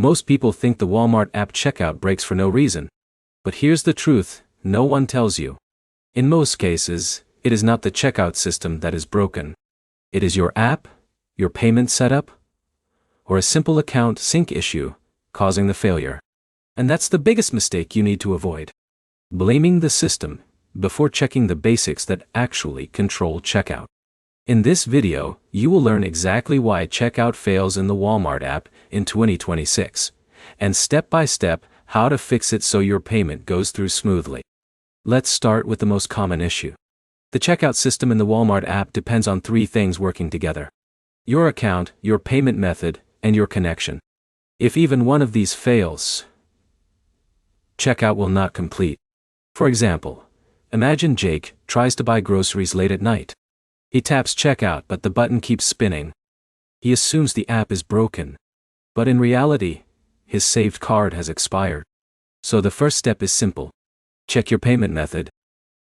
Most people think the Walmart app checkout breaks for no reason. But here's the truth, no one tells you. In most cases, it is not the checkout system that is broken. It is your app, your payment setup, or a simple account sync issue causing the failure. And that's the biggest mistake you need to avoid. Blaming the system before checking the basics that actually control checkout. In this video, you will learn exactly why checkout fails in the Walmart app in 2026, and step by step how to fix it so your payment goes through smoothly. Let's start with the most common issue. The checkout system in the Walmart app depends on three things working together: your account, your payment method, and your connection. If even one of these fails, checkout will not complete. For example, imagine Jake tries to buy groceries late at night. He taps checkout, but the button keeps spinning. He assumes the app is broken. But in reality, his saved card has expired. So the first step is simple. Check your payment method.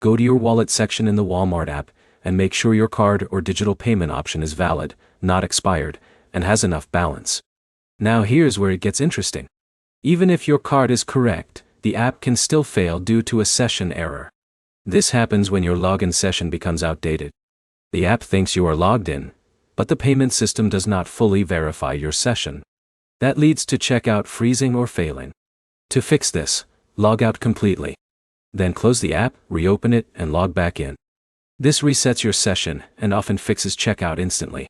Go to your wallet section in the Walmart app and make sure your card or digital payment option is valid, not expired, and has enough balance. Now here's where it gets interesting. Even if your card is correct, the app can still fail due to a session error. This happens when your login session becomes outdated. The app thinks you are logged in, but the payment system does not fully verify your session. That leads to checkout freezing or failing. To fix this, log out completely. Then close the app, reopen it, and log back in. This resets your session and often fixes checkout instantly.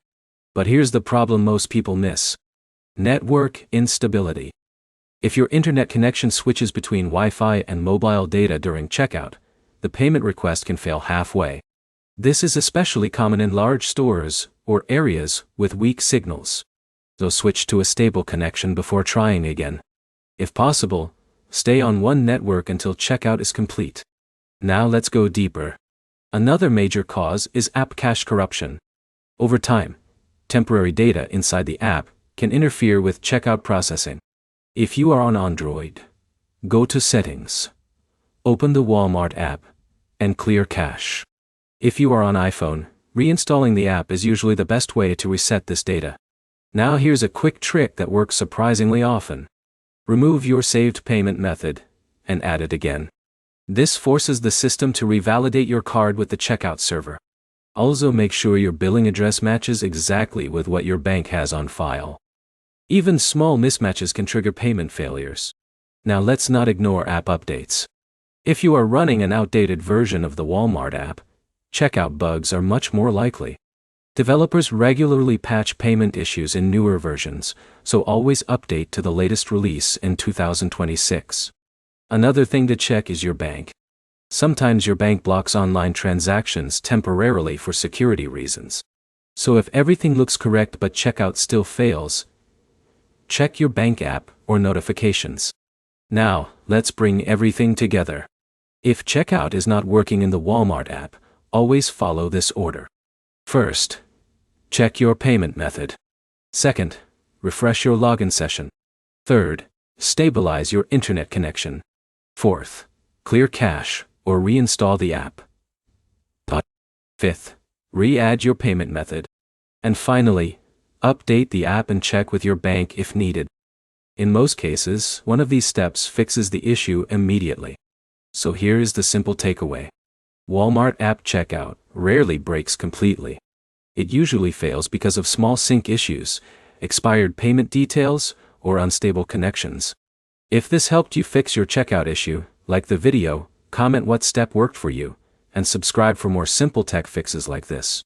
But here's the problem most people miss: network instability. If your internet connection switches between Wi-Fi and mobile data during checkout, the payment request can fail halfway. This is especially common in large stores or areas with weak signals. So switch to a stable connection before trying again. If possible, stay on one network until checkout is complete. Now let's go deeper. Another major cause is app cache corruption. Over time, temporary data inside the app can interfere with checkout processing. If you are on Android, go to Settings, open the Walmart app, and clear cache. If you are on iPhone, reinstalling the app is usually the best way to reset this data. Now here's a quick trick that works surprisingly often. Remove your saved payment method and add it again. This forces the system to revalidate your card with the checkout server. Also make sure your billing address matches exactly with what your bank has on file. Even small mismatches can trigger payment failures. Now let's not ignore app updates. If you are running an outdated version of the Walmart app, checkout bugs are much more likely. Developers regularly patch payment issues in newer versions, so always update to the latest release in 2026. Another thing to check is your bank. Sometimes your bank blocks online transactions temporarily for security reasons. So if everything looks correct but checkout still fails, check your bank app or notifications. Now, let's bring everything together. If checkout is not working in the Walmart app, always follow this order. First, check your payment method. Second, refresh your login session. Third, stabilize your internet connection. Fourth, clear cache or reinstall the app. Fifth, re-add your payment method. And finally, update the app and check with your bank if needed. In most cases, one of these steps fixes the issue immediately. So here is the simple takeaway. Walmart app checkout rarely breaks completely. It usually fails because of small sync issues, expired payment details, or unstable connections. If this helped you fix your checkout issue, like the video, comment what step worked for you, and subscribe for more simple tech fixes like this.